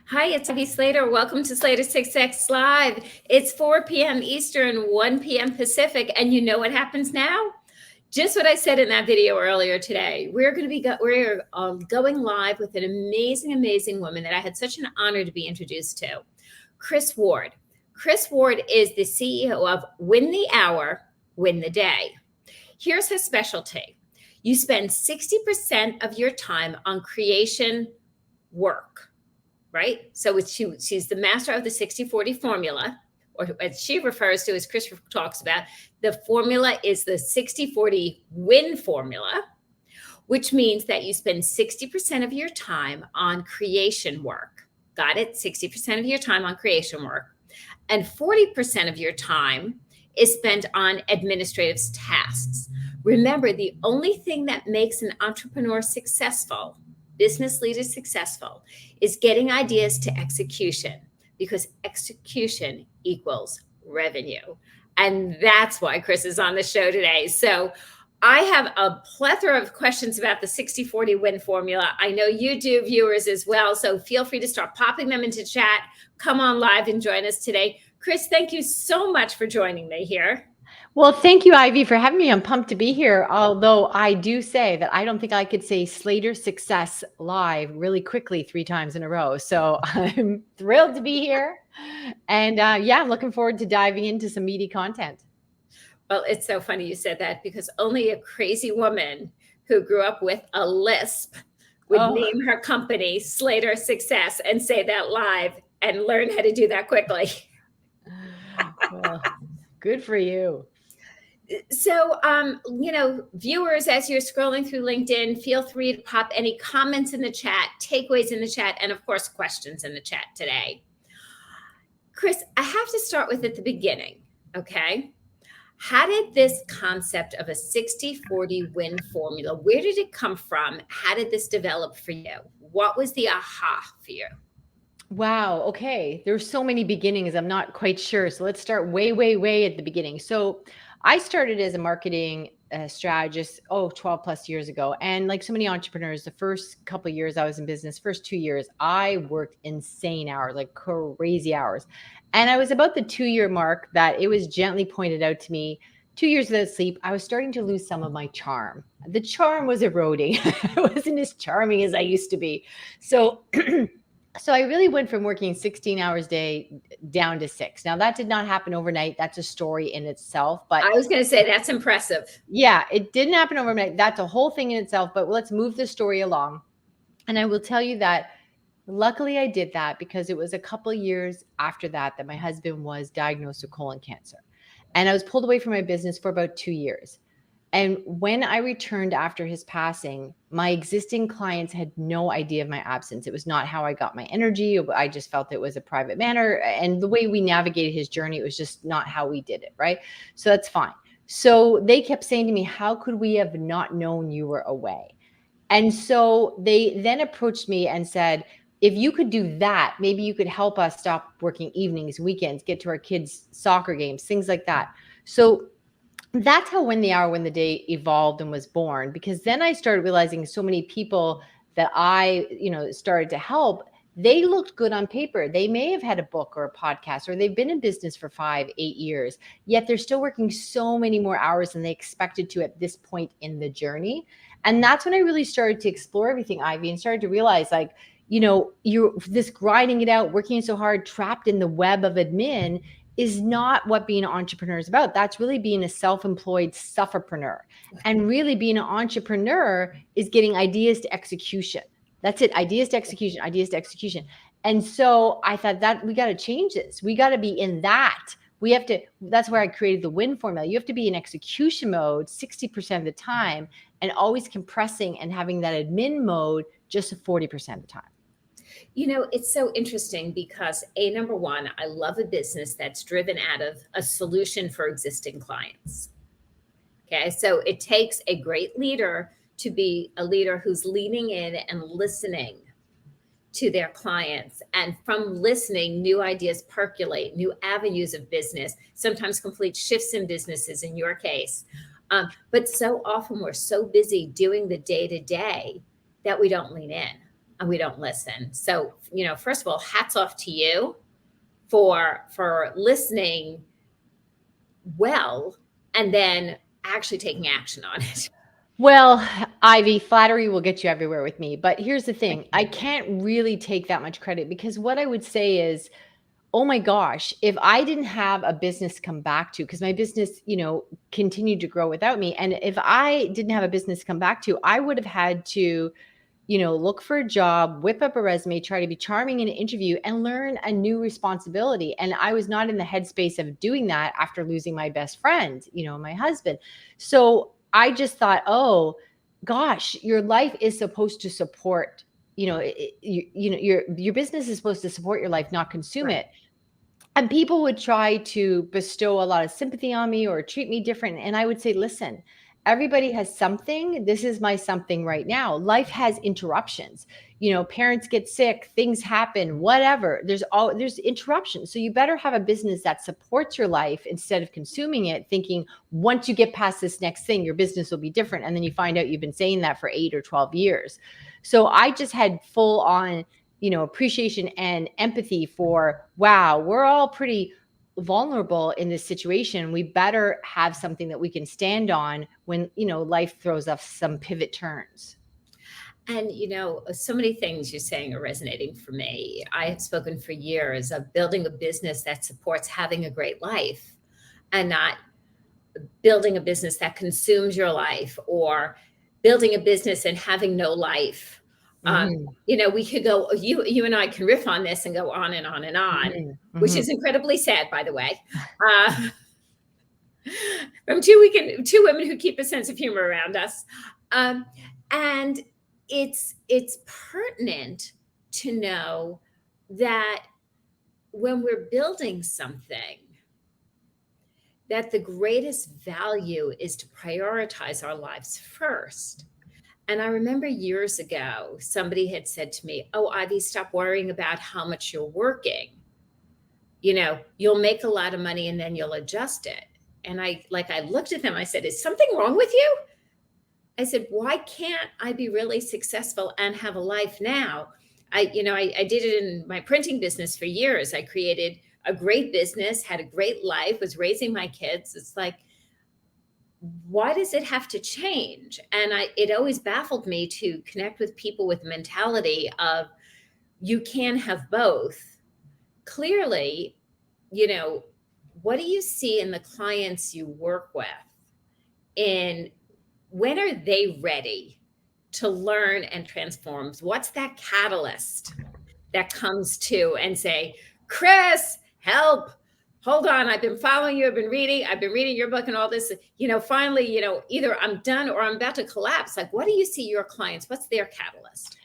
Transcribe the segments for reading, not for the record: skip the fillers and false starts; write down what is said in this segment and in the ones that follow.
Hi, it's Ivy Slater. Welcome to Slater 6X Live. It's 4 p.m. Eastern, 1 p.m. Pacific, and you know what happens now? Just what I said in that video earlier today. We're going live with an amazing woman that I had such an honor to be introduced to, Kris Ward. Kris Ward is the CEO of Win the Hour, Win the Day. Here's her specialty. You spend 60% of your time on creation work, right? So she's the master of the 60-40 formula, or as she refers to, as Kris talks about, the formula is the 60-40 win formula, which means that you spend 60% of your time on creation work. Got it? 60% of your time on creation work. And 40% of your time is spent on administrative tasks. Remember, the only thing that makes an entrepreneur successful, business leader successful, is getting ideas to execution, because execution equals revenue. And that's why Kris is on the show today. So I have a plethora of questions about the 60-40 win formula. I know you do, viewers, as well. So feel free to start popping them into chat. Come on live and join us today. Kris, thank you so much for joining me here. Well, thank you, Ivy, for having me. I'm pumped to be here. Although I do say that I don't think I could say Slater Success Live really quickly 3 times in a row. So I'm thrilled to be here. And yeah, I'm looking forward to diving into some meaty content. Well, it's so funny you said that, because only a crazy woman who grew up with a lisp would name her company Slater Success and say that live and learn how to do that quickly. Well, good for you. So, viewers, as you're scrolling through LinkedIn, feel free to pop any comments in the chat, takeaways in the chat, and of course, questions in the chat today. Kris, I have to start with at the beginning, okay? How did this concept of a 60-40 win formula, where did it come from? How did this develop for you? What was the aha for you? Wow. Okay. There's so many beginnings. I'm not quite sure. So let's start way at the beginning. So I started as a marketing strategist, 12 plus years ago. And like so many entrepreneurs, the first couple of years I was in business, first 2 years, I worked insane hours, like crazy hours. And I was about the 2 year mark that it was gently pointed out to me, 2 years without sleep, I was starting to lose some of my charm. The charm was eroding. I wasn't as charming as I used to be. So So I really went from working 16 hours a day down to 6. Now that did not happen overnight. That's a story in itself. But I was going to say that's impressive. yeah, it didn't happen overnight. That's a whole thing in itself. But let's move the story along. And I will tell you that luckily I did that because it was a couple of years after that my husband was diagnosed with colon cancer. And I was pulled away from my business for about 2 years. And when I returned after his passing, my existing clients had no idea of my absence. It was not how I got my energy. I just felt it was a private manner. And the way we navigated his journey, it was just not how we did it. Right. So that's fine. So they kept saying to me, how could we have not known you were away? And so they then approached me and said, if you could do that, maybe you could help us stop working evenings, weekends, get to our kids' soccer games, things like that. So that's how Win the Hour, Win the Day evolved and was born, because then I started realizing so many people that I, started to help, they looked good on paper. They may have had a book or a podcast, or they've been in business for 5-8 years, yet they're still working so many more hours than they expected to at this point in the journey. And that's when I really started to explore everything, Ivy, and started to realize you're this grinding it out, working so hard, trapped in the web of admin is not what being an entrepreneur is about. That's really being a self-employed sufferpreneur. And really being an entrepreneur is getting ideas to execution. That's it. Ideas to execution, ideas to execution. And so I thought that we got to change this. We got to be in that. That's where I created the win formula. You have to be in execution mode 60% of the time and always compressing and having that admin mode just 40% of the time. It's so interesting because number one, I love a business that's driven out of a solution for existing clients. Okay. So it takes a great leader to be a leader who's leaning in and listening to their clients. And from listening, new ideas percolate, new avenues of business, sometimes complete shifts in businesses in your case. But so often we're so busy doing the day-to-day that we don't lean in. and we don't listen. So, first of all, hats off to you for listening well and then actually taking action on it. Well, Ivy, flattery will get you everywhere with me. But here's the thing, I can't really take that much credit because what I would say is, oh my gosh, if I didn't have a business to come back to, because my business, continued to grow without me. And if I didn't have a business to come back to, I would have had to, look for a job, whip up a resume, try to be charming in an interview, and learn a new responsibility. And I was not in the headspace of doing that after losing my best friend, my husband. So I just thought, oh gosh, your life is supposed to support, your business is supposed to support your life, not consume Right. it. And people would try to bestow a lot of sympathy on me or treat me different. And I would say, listen, everybody has something. This is my something right now. Life has interruptions. Parents get sick, things happen, whatever. There's interruptions. So you better have a business that supports your life instead of consuming it, thinking once you get past this next thing, your business will be different. And then you find out you've been saying that for 8 or 12 years. So I just had full on appreciation and empathy for, wow, we're all pretty vulnerable in this situation. We better have something that we can stand on when, life throws us some pivot turns. And, so many things you're saying are resonating for me. I have spoken for years of building a business that supports having a great life and not building a business that consumes your life or building a business and having no life. Mm-hmm. We could go, you and I can riff on this and go on and on and on, Mm-hmm. which is incredibly sad, by the way. From two women who keep a sense of humor around us. And it's pertinent to know that when we're building something, that the greatest value is to prioritize our lives first. And I remember years ago, somebody had said to me, "Oh, Ivy, stop worrying about how much you're working. You'll make a lot of money and then you'll adjust it." And I looked at them, I said, "Is something wrong with you?" I said, "Why can't I be really successful and have a life now?" I did it in my printing business for years. I created a great business, had a great life, was raising my kids. It's like, why does it have to change? And it always baffled me to connect with people with mentality of you can have both. Clearly, what do you see in the clients you work with? And when are they ready to learn and transform? What's that catalyst that comes to and say, "Kris, help. Hold on. I've been following you. I've been reading your book and all this, finally, either I'm done or I'm about to collapse." Like, what do you see your clients? What's their catalyst?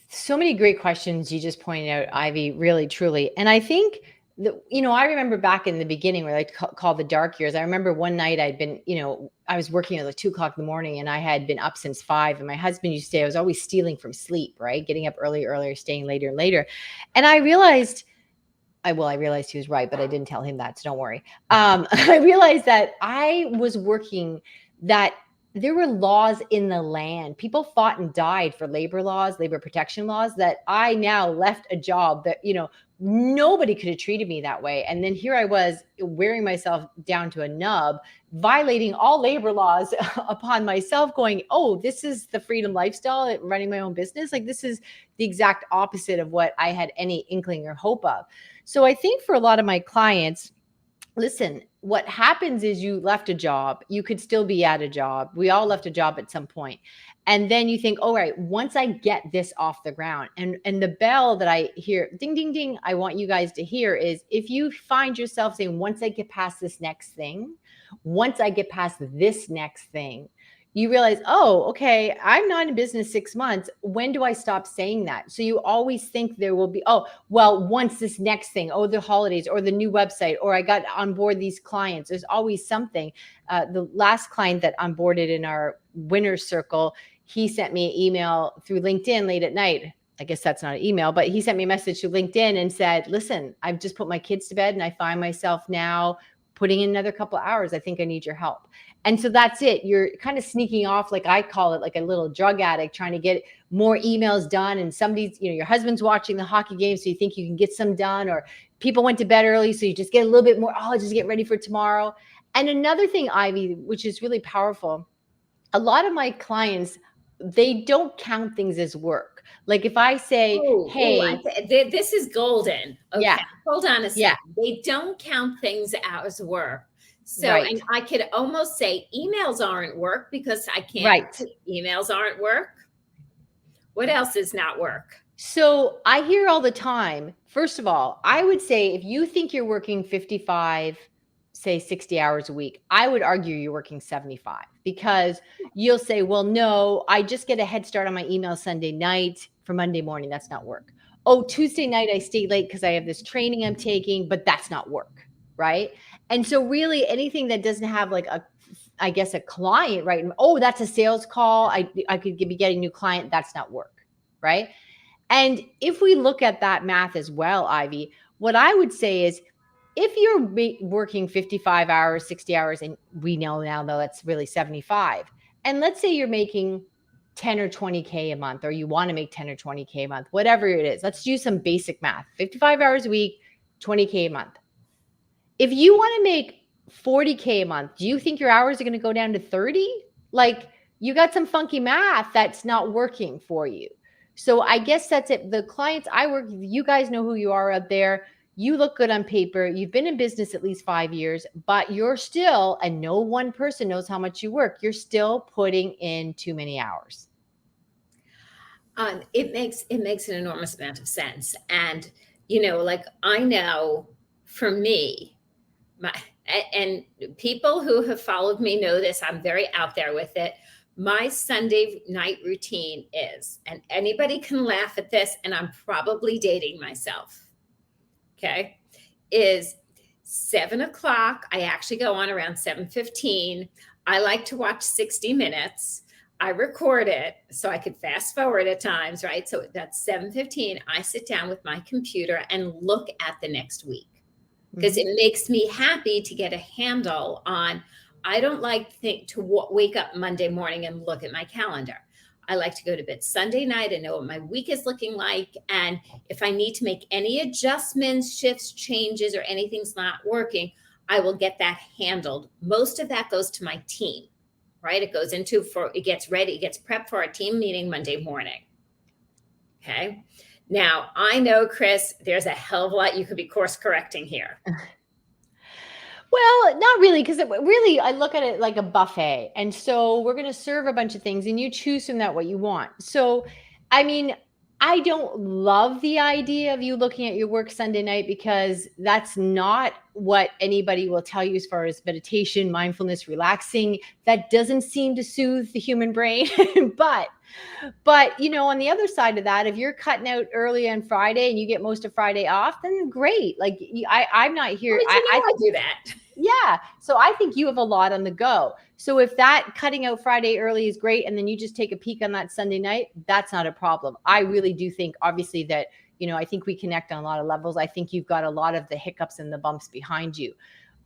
So many great questions you just pointed out, Ivy, really, truly. And I think that, I remember back in the beginning where I call the dark years. I remember one night I'd been, I was working at like 2 o'clock in the morning and I had been up since 5. And my husband used to say I was always stealing from sleep, right? Getting up earlier, staying later and later. And I realized he was right, but I didn't tell him that. So don't worry. I realized that I was working that there were laws in the land. People fought and died for labor laws, labor protection laws, that I now left a job that, nobody could have treated me that way. And then here I was wearing myself down to a nub, violating all labor laws upon myself, going, oh, this is the freedom lifestyle, running my own business. Like, this is the exact opposite of what I had any inkling or hope of. So I think for a lot of my clients, listen, what happens is you left a job. You could still be at a job. We all left a job at some point. And then you think, all right, once I get this off the ground, and the bell that I hear, ding, ding, ding, I want you guys to hear is, if you find yourself saying, once I get past this next thing, once I get past this next thing, you realize, oh, okay, I'm not in business 6 months. When do I stop saying that? So you always think there will be, oh, well, once this next thing, oh, the holidays or the new website, or I got on board these clients. There's always something. The last client that onboarded in our winner's circle, he sent me an email through LinkedIn late at night. I guess that's not an email, but he sent me a message to LinkedIn and said, listen, I've just put my kids to bed and I find myself now putting in another couple hours. I think I need your help. And so that's it. You're kind of sneaking off, like I call it, like a little drug addict trying to get more emails done. And somebody's, your husband's watching the hockey game, so you think you can get some done, or people went to bed early, so you just get a little bit more, I'll just get ready for tomorrow. And another thing, Ivy, which is really powerful, a lot of my clients, they don't count things as work. Like if I say, hey, this is golden. Okay. Yeah. Hold on a second. Yeah. They don't count things as work. So, Right. and I could almost say emails aren't work because I can't. Right. Emails aren't work. What else is not work? So I hear all the time, first of all, I would say if you think you're working 55, say 60 hours a week, I would argue you're working 75, because you'll say, well, no, I just get a head start on my email Sunday night for Monday morning. That's not work. Oh, Tuesday night, I stay late because I have this training I'm taking, but that's not work. Right. And so really anything that doesn't have like I guess a client, right? Oh, that's a sales call. I could be getting a new client. That's not work. Right. And if we look at that math as well, Ivy, what I would say is if you're working 55 hours, 60 hours, and we know now though that's really 75, and let's say you're making 10 or 20K a month, or you want to make 10 or 20K a month, whatever it is, let's do some basic math, 55 hours a week, 20K a month. If you want to make 40K a month, do you think your hours are going to go down to 30? Like you got some funky math that's not working for you. So I guess that's it. The clients I work with, you guys know who you are out there. You look good on paper. You've been in business at least 5 years, but you're still, and no one person knows how much you work, you're still putting in too many hours. It makes an enormous amount of sense. And, like I know for me, and people who have followed me know this, I'm very out there with it. My Sunday night routine is, and anybody can laugh at this, and I'm probably dating myself. Okay. Is 7:00. I actually go on around 7:15. I like to watch 60 Minutes. I record it so I could fast forward at times, right? So that's 7:15. I sit down with my computer and look at the next week, because it makes me happy to get a handle on. I don't like to wake up Monday morning and look at my calendar. I like to go to bed Sunday night and know what my week is looking like. And if I need to make any adjustments, shifts, changes, or anything's not working, I will get that handled. Most of that goes to my team, right? It goes it gets ready, it gets prepped for our team meeting Monday morning. Okay. Now, I know, Kris, there's a hell of a lot you could be course correcting here. Well, not really, because really I look at it like a buffet. And so we're going to serve a bunch of things and you choose from that what you want. So, I mean, I don't love the idea of you looking at your work Sunday night, because that's not what anybody will tell you as far as meditation, mindfulness, relaxing. That doesn't seem to soothe the human brain. But on the other side of that, if you're cutting out early on Friday and you get most of Friday off, then great. Like I'm not here. I do that. Yeah. So I think you have a lot on the go. So if that cutting out Friday early is great, and then you just take a peek on that Sunday night, that's not a problem. I really do think, obviously, that, I think we connect on a lot of levels. I think you've got a lot of the hiccups and the bumps behind you.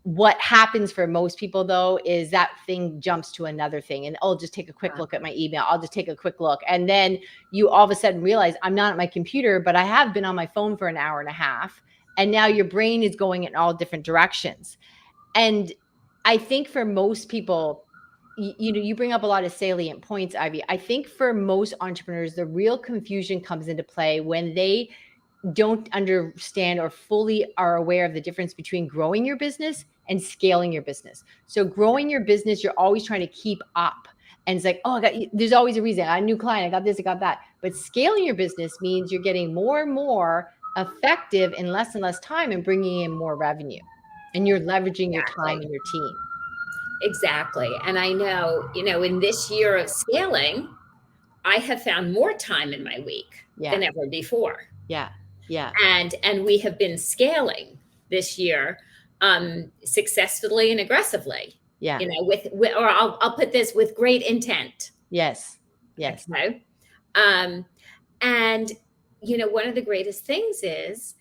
What happens for most people, though, is that thing jumps to another thing, and I'll just take a quick look at my email. I'll just take a quick look. And then you all of a sudden realize I'm not at my computer, but I have been on my phone for an hour and a half. And now your brain is going in all different directions. And I think for most people, you bring up a lot of salient points, Ivy. I think for most entrepreneurs, the real confusion comes into play when they don't understand or fully are aware of the difference between growing your business and scaling your business. So growing your business, you're always trying to keep up. And it's like, there's always a reason. I got a new client, I got this, I got that. But scaling your business means you're getting more and more effective in less and less time and bringing in more revenue. And you're leveraging your time and your team. Exactly. And I know, in this year of scaling, I have found more time in my week than ever before. Yeah. Yeah. And we have been scaling this year successfully and aggressively. Yeah. Or I'll put this, with great intent. Yes. Yes. Okay. And one of the greatest things is,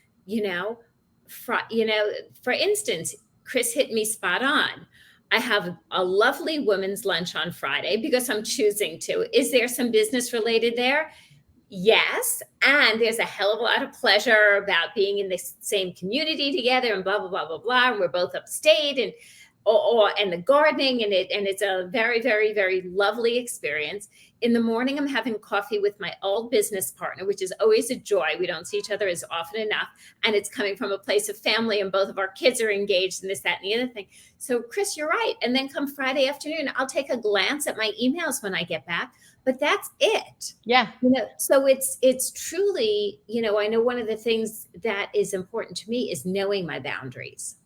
for instance, Kris hit me spot on. I have a lovely women's lunch on Friday because I'm choosing to. Is there some business related there? Yes. And there's a hell of a lot of pleasure about being in the same community together and blah, blah, blah, blah, blah. And we're both upstate and the gardening and it's a very, very, very lovely experience. In the morning, I'm having coffee with my old business partner, which is always a joy. We don't see each other as often enough. And it's coming from a place of family and both of our kids are engaged in this, that, and the other thing. So Kris, you're right. And then come Friday afternoon, I'll take a glance at my emails when I get back, but that's it. Yeah. So it's truly, I know one of the things that is important to me is knowing my boundaries.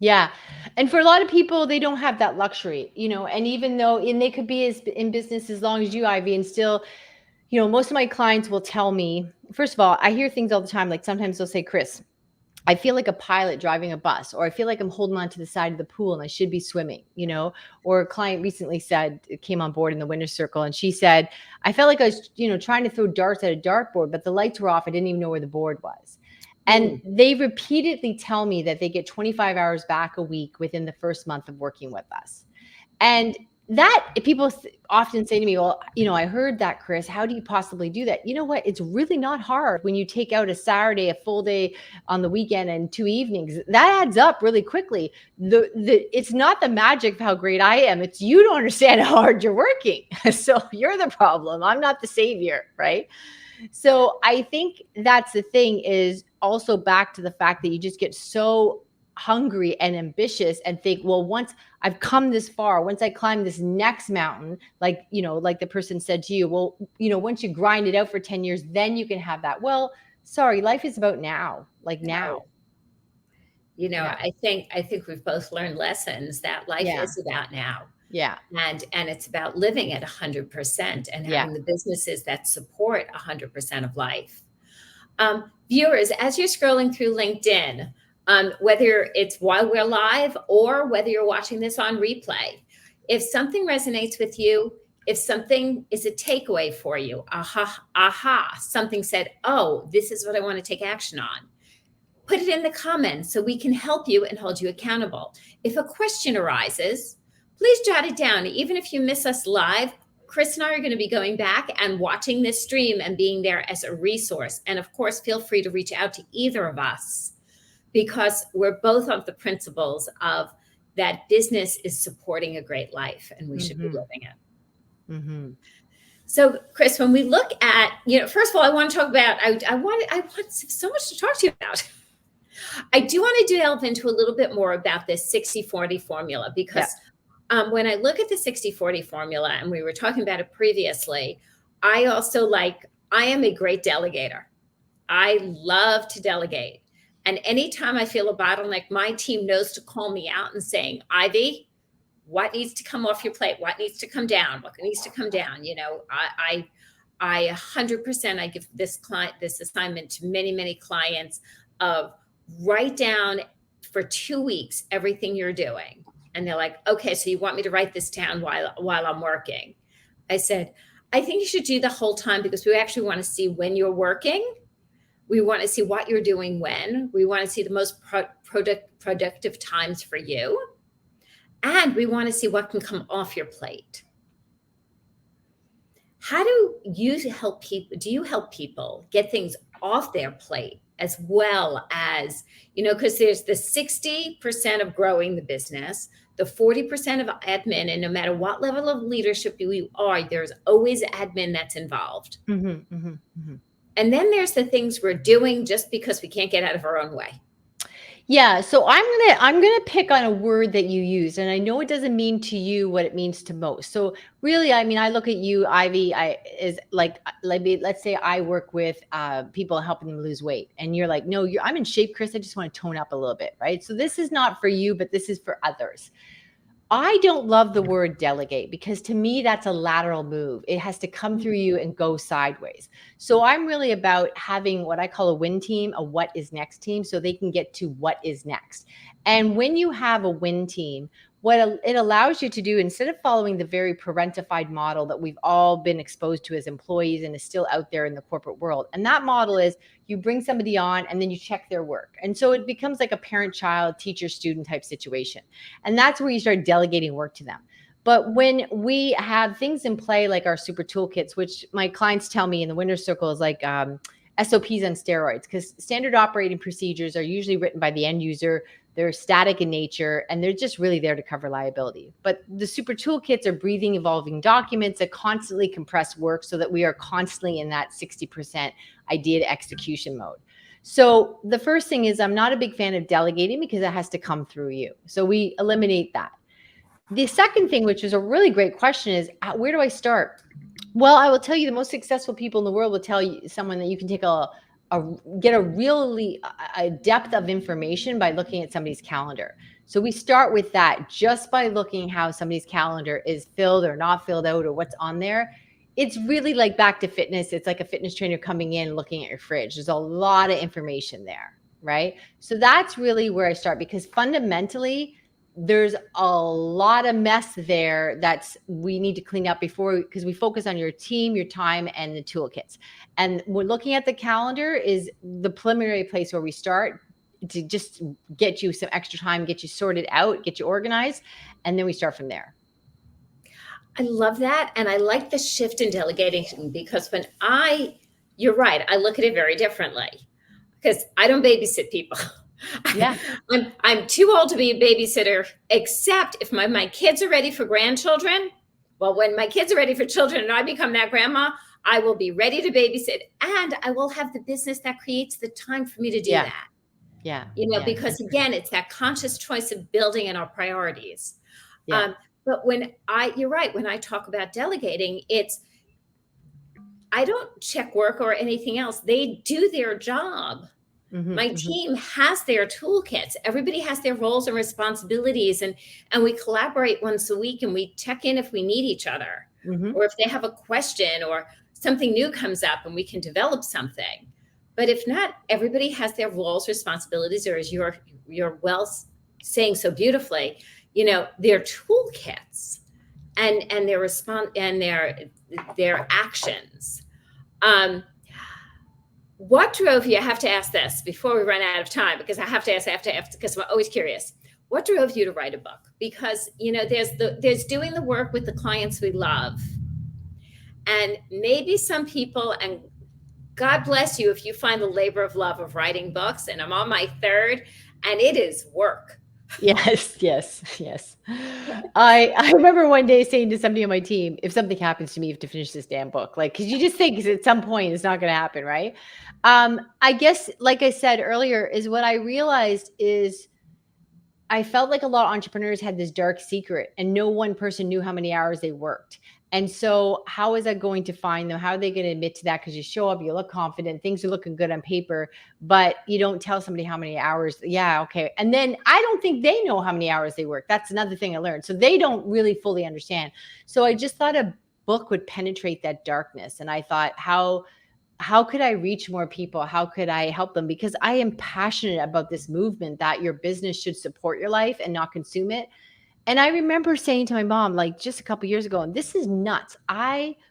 Yeah. And for a lot of people, they don't have that luxury, and even though, and they could be in business as long as you, Ivy, and still, most of my clients will tell me, first of all, I hear things all the time. Like sometimes they'll say, Kris, I feel like a pilot driving a bus, or I feel like I'm holding on to the side of the pool and I should be swimming, or a client recently came on board in the winner's circle. And she said, I felt like I was, trying to throw darts at a dartboard, but the lights were off. I didn't even know where the board was. And they repeatedly tell me that they get 25 hours back a week within the first month of working with us. And that people often say to me, well, I heard that, Kris, how do you possibly do that? You know what? It's really not hard when you take out a Saturday, a full day on the weekend and 2 evenings. That adds up really quickly. It's not the magic of how great I am. It's you don't understand how hard you're working. So you're the problem. I'm not the savior, right? So I think that's the thing, is also back to the fact that you just get so hungry and ambitious and think, well, once I've come this far, once I climb this next mountain, like the person said to you, well, once you grind it out for 10 years, then you can have that. Well, sorry, life is about now, like now. Yeah. I think we've both learned lessons that life is about now. Yeah. And it's about living at 100% and having the businesses that support 100% of life. Viewers, as you're scrolling through LinkedIn, whether it's while we're live or whether you're watching this on replay, if something resonates with you, if something is a takeaway for you, something said, oh, this is what I want to take action on, put it in the comments so we can help you and hold you accountable. If a question arises, please jot it down. Even if you miss us live, Kris and I are going to be going back and watching this stream and being there as a resource. And of course, feel free to reach out to either of us, because we're both of the principles of that business is supporting a great life and we should be living it. Mm-hmm. So Kris, when we look at, first of all, I want to talk about, I want so much to talk to you about. I do want to delve into a little bit more about this 60-40 formula, because when I look at the 60-40 formula, and we were talking about it previously, I am a great delegator. I love to delegate. And anytime I feel a bottleneck, my team knows to call me out and saying, Ivy, what needs to come off your plate? What needs to come down? What needs to come down? I 100%, I give this assignment to many, many clients of write down for 2 weeks everything you're doing. And they're like, okay, so you want me to write this down while I'm working? I said, I think you should do the whole time, because we actually want to see when you're working. We want to see what you're doing when. We want to see the most productive times for you. And we want to see what can come off your plate. How do you help people? Do you help people get things off their plate, as well as, because there's the 60% of growing the business, the 40% of admin, and no matter what level of leadership you are, there's always admin that's involved. Mm-hmm, mm-hmm, mm-hmm. And then there's the things we're doing just because we can't get out of our own way. Yeah. So I'm gonna pick on a word that you use, and I know it doesn't mean to you what it means to most. So really, I look at you, Ivy, let's say I work with people, helping them lose weight, and you're like, no, I'm in shape, Kris. I just want to tone up a little bit, right? So this is not for you, but this is for others. I don't love the word delegate, because to me, that's a lateral move. It has to come through you and go sideways. So I'm really about having what I call a win team, a what is next team, so they can get to what is next. And when you have a win team, it allows you to do, instead of following the very parentified model that we've all been exposed to as employees and is still out there in the corporate world. And that model is you bring somebody on and then you check their work. And so it becomes like a parent-child, teacher-student type situation. And that's where you start delegating work to them. But when we have things in play like our super toolkits, which my clients tell me in the winner's circle is like SOPs on steroids, because standard operating procedures are usually written by the end user. They're static in nature, and they're just really there to cover liability. But the super toolkits are breathing, evolving documents that constantly compress work so that we are constantly in that 60% idea to execution mode. So the first thing is, I'm not a big fan of delegating because it has to come through you. So we eliminate that. The second thing, which is a really great question, is where do I start? Well, I will tell you, the most successful people in the world will tell you someone that you can take get a really a depth of information by looking at somebody's calendar. So we start with that, just by looking how somebody's calendar is filled or not filled out or what's on there. It's really like back to fitness. It's like a fitness trainer coming in, looking at your fridge. There's a lot of information there, right? So that's really where I start, because fundamentally, there's a lot of mess there we need to clean up because we focus on your team, your time, and the toolkits. And we're looking at the calendar is the preliminary place where we start to just get you some extra time, get you sorted out, get you organized, and then we start from there. I love that. And I like the shift in delegating, because you're right, I look at it very differently, because I don't babysit people. Yeah. I'm too old to be a babysitter, except if my kids are ready for grandchildren. Well, when my kids are ready for children and I become that grandma, I will be ready to babysit, and I will have the business that creates the time for me to do that. Yeah. Because again, it's that conscious choice of building in our priorities. Yeah. But you're right, when I talk about delegating, I don't check work or anything else. They do their job. My team has their toolkits. Everybody has their roles and responsibilities, and we collaborate once a week, and we check in if we need each other, or if they have a question or something new comes up and we can develop something. But if not, everybody has their roles, responsibilities, or as you're well saying so beautifully, their toolkits and their response and their actions. What drove you? I have to ask this before we run out of time, because I have to ask because I'm always curious. What drove you to write a book? Because there's doing the work with the clients we love, and maybe some people, and God bless you if you find the labor of love of writing books. And I'm on my third, and it is work. Yes. I remember one day saying to somebody on my team, if something happens to me, you have to finish this damn book. Like, because you just think at some point it's not going to happen, right? I guess, like I said earlier, is what I realized is I felt like a lot of entrepreneurs had this dark secret, and no one person knew how many hours they worked. And so how is that going to find them? How are they going to admit to that? Because you show up, you look confident, things are looking good on paper, but you don't tell somebody how many hours. Yeah, okay. And then I don't think they know how many hours they work. That's another thing I learned. So they don't really fully understand. So I just thought a book would penetrate that darkness. And I thought, how could I reach more people? How could I help them? Because I am passionate about this movement that your business should support your life and not consume it. And I remember saying to my mom, like just a couple of years ago, and this is nuts.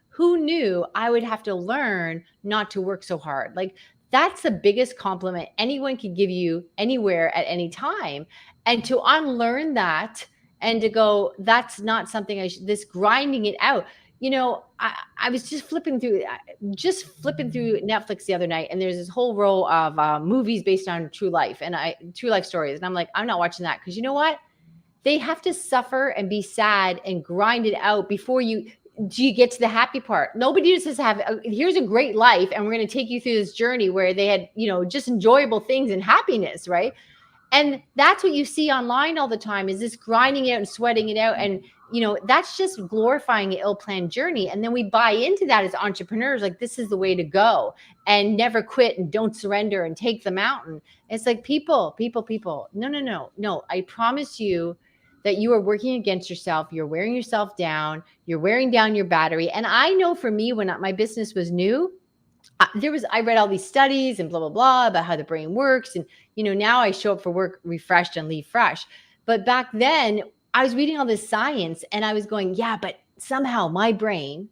Who knew I would have to learn not to work so hard? Like, that's the biggest compliment anyone could give you anywhere at any time. And to unlearn that and to go, that's not something this grinding it out. I was just flipping through Netflix the other night, and there's this whole row of movies based on true life stories. And I'm like, I'm not watching that, because you know what? They have to suffer and be sad and grind it out before you get to the happy part. Nobody just says, here's a great life, and we're going to take you through this journey where they had, just enjoyable things and happiness, right? And that's what you see online all the time, is this grinding it out and sweating it out. And, that's just glorifying an ill-planned journey. And then we buy into that as entrepreneurs, like this is the way to go, and never quit and don't surrender and take the mountain. It's like people. No. I promise you that you are working against yourself. You're wearing yourself down. You're wearing down your battery. And I know for me, when my business was new, I read all these studies and blah, blah, blah about how the brain works. And, now I show up for work refreshed and leave fresh. But back then I was reading all this science and I was going, yeah, but somehow my brain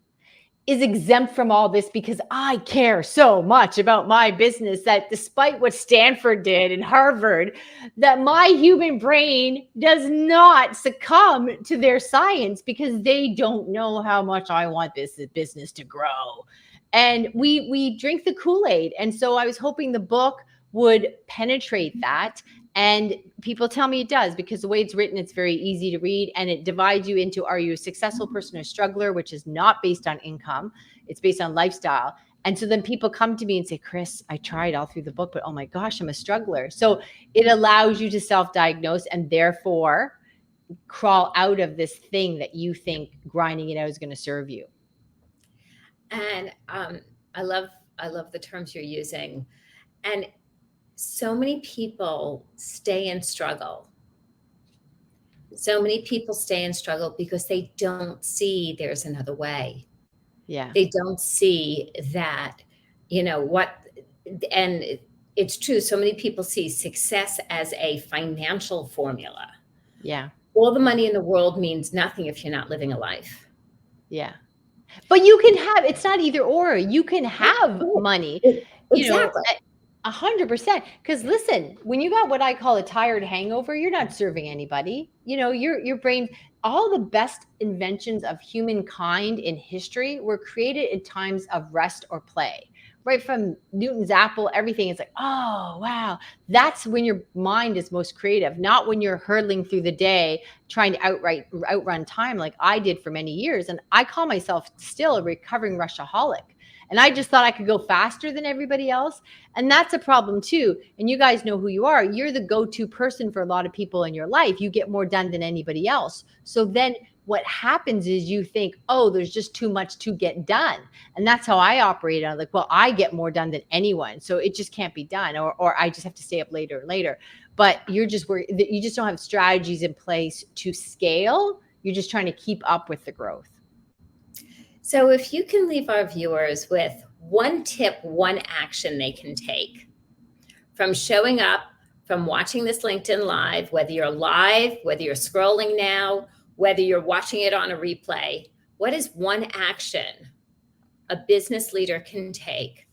is exempt from all this because I care so much about my business that despite what Stanford did and Harvard, that my human brain does not succumb to their science because they don't know how much I want this business to grow. And we drink the Kool-Aid. And so I was hoping the book would penetrate that. And people tell me it does, because the way it's written, it's very easy to read, and it divides you into, are you a successful person or a struggler, which is not based on income. It's based on lifestyle. And so then people come to me and say, Kris, I tried all through the book, but oh my gosh, I'm a struggler. So it allows you to self-diagnose and therefore crawl out of this thing that you think grinding it out is going to serve you. And I love the terms you're using. And so many people stay in struggle. So many people stay in struggle because they don't see there's another way. Yeah. They don't see that, and it's true. So many people see success as a financial formula. Yeah. All the money in the world means nothing if you're not living a life. Yeah. But you can have, it's not either or. You can have money. Exactly. 100%. Because listen, when you got what I call a tired hangover, you're not serving anybody. Your brain, all the best inventions of humankind in history were created in times of rest or play. Right from Newton's apple, everything is like, oh, wow. That's when your mind is most creative, not when you're hurtling through the day trying to outrun time like I did for many years. And I call myself still a recovering rushaholic. And I just thought I could go faster than everybody else. And that's a problem too. And you guys know who you are. You're the go-to person for a lot of people in your life. You get more done than anybody else. So then what happens is you think, oh, there's just too much to get done. And that's how I operate. I'm like, well, I get more done than anyone. So it just can't be done. Or I just have to stay up later and later. But you just don't have strategies in place to scale. You're just trying to keep up with the growth. So if you can leave our viewers with one tip, one action they can take from showing up, from watching this LinkedIn Live, whether you're live, whether you're scrolling now, whether you're watching it on a replay, what is one action a business leader can take?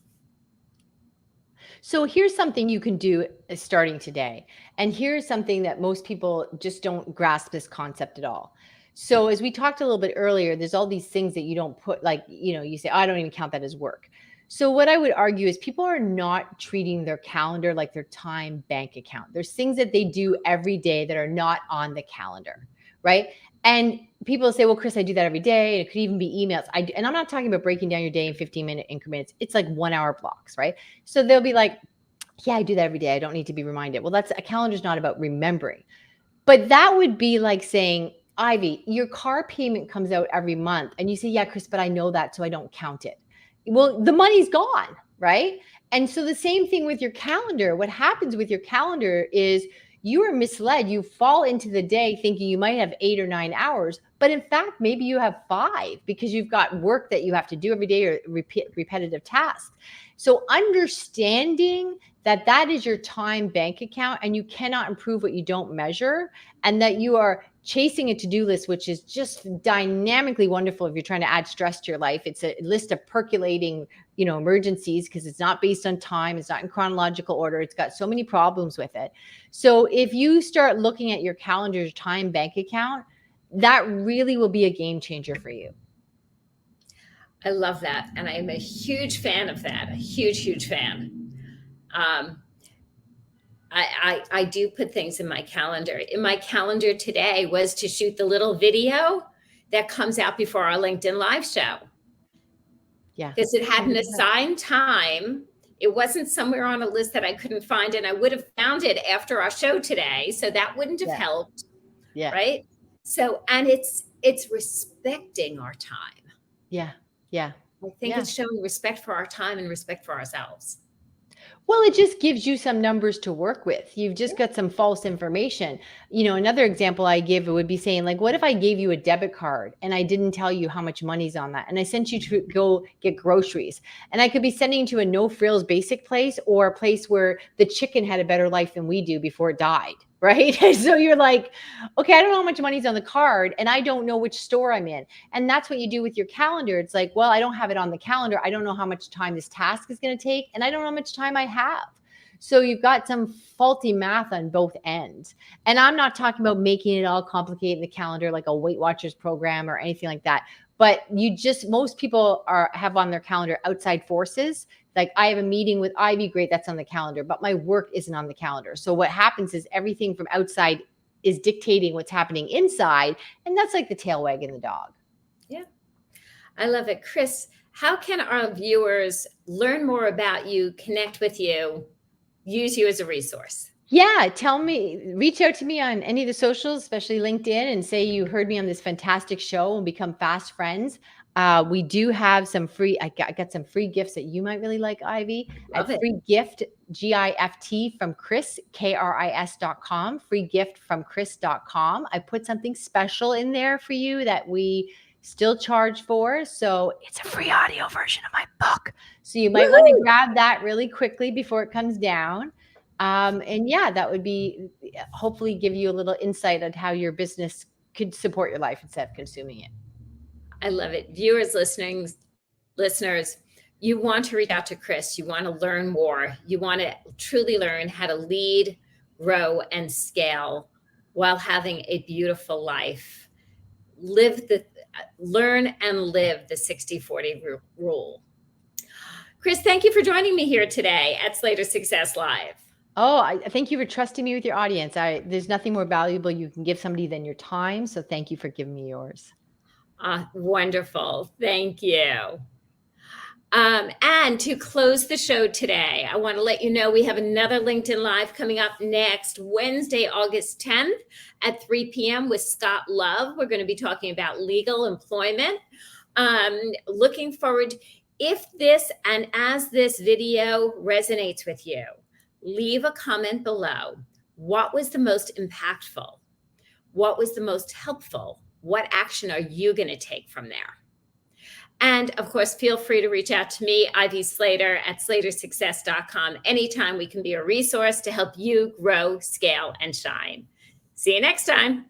So here's something you can do starting today. And here's something that most people just don't grasp this concept at all. So as we talked a little bit earlier, there's all these things that you don't put, like, you say, oh, I don't even count that as work. So what I would argue is people are not treating their calendar like their time bank account. There's things that they do every day that are not on the calendar, right? And people say, well, Kris, I do that every day. And it could even be emails. And I'm not talking about breaking down your day in 15-minute increments. It's like 1 hour blocks, right? So they'll be like, yeah, I do that every day. I don't need to be reminded. Well, a calendar's not about remembering. But that would be like saying, Ivy, your car payment comes out every month. And you say, yeah, Kris, but I know that, so I don't count it. Well, the money's gone, right? And so the same thing with your calendar. What happens with your calendar is you are misled. You fall into the day thinking you might have 8 or 9 hours, but in fact, maybe you have 5 because you've got work that you have to do every day or repetitive tasks. So understanding that that is your time bank account and you cannot improve what you don't measure, and that you are chasing a to-do list, which is just dynamically wonderful if you're trying to add stress to your life. It's a list of percolating, emergencies, because it's not based on time. It's not in chronological order. It's got so many problems with it. So if you start looking at your calendar time bank account, that really will be a game changer for you. I love that. And I am a huge fan of that. A huge, huge fan. I do put things in my calendar. In my calendar today was to shoot the little video that comes out before our LinkedIn Live show. Yeah. Because it had an assigned time. It wasn't somewhere on a list that I couldn't find, and I would have found it after our show today. So that wouldn't have helped. Yeah. Right. So, and it's respecting our time. Yeah. Yeah. I think it's showing respect for our time and respect for ourselves. Well, it just gives you some numbers to work with. You've just got some false information. Another example I give would be saying, like, what if I gave you a debit card and I didn't tell you how much money's on that? And I sent you to go get groceries. And I could be sending you to a no frills basic place or a place where the chicken had a better life than we do before it died. right? So you're like, okay, I don't know how much money's on the card and I don't know which store I'm in. And that's what you do with your calendar. It's like, well, I don't have it on the calendar. I don't know how much time this task is going to take, and I don't know how much time I have. So you've got some faulty math on both ends. And I'm not talking about making it all complicated in the calendar like a Weight Watchers program or anything like that. But most people have on their calendar outside forces. Like, I have a meeting with Ivy, great, that's on the calendar, but my work isn't on the calendar. So what happens is everything from outside is dictating what's happening inside. And that's like the tail wagging the dog. Yeah. I love it. Kris, how can our viewers learn more about you, connect with you, use you as a resource? Yeah, reach out to me on any of the socials, especially LinkedIn, and say you heard me on this fantastic show and become fast friends. We do have some I got some free gifts that you might really like, Ivy. Love A it. free gift, GIFT from Kris, KRIS.com, free gift from Kris.com. I put something special in there for you that we still charge for. So it's a free audio version of my book. So you might want to grab that really quickly before it comes down. And yeah, that would be hopefully give you a little insight on how your business could support your life instead of consuming it. I love it. Viewers, listeners, you want to reach out to Kris. You want to learn more. You want to truly learn how to lead, grow, and scale while having a beautiful life. Learn and live the 60-40 rule. Kris, thank you for joining me here today at Slater Success Live. Oh, I thank you for trusting me with your audience. There's nothing more valuable you can give somebody than your time. So thank you for giving me yours. Wonderful. Thank you. And to close the show today, I want to let you know we have another LinkedIn Live coming up next Wednesday, August 10th at 3 p.m. with Scott Love. We're going to be talking about legal employment. Looking forward. If this and as this video resonates with you, leave a comment below. What was the most impactful? What was the most helpful? What action are you going to take from there? And of course, feel free to reach out to me, Ivy Slater, at slatersuccess.com. Anytime we can be a resource to help you grow, scale, and shine. See you next time.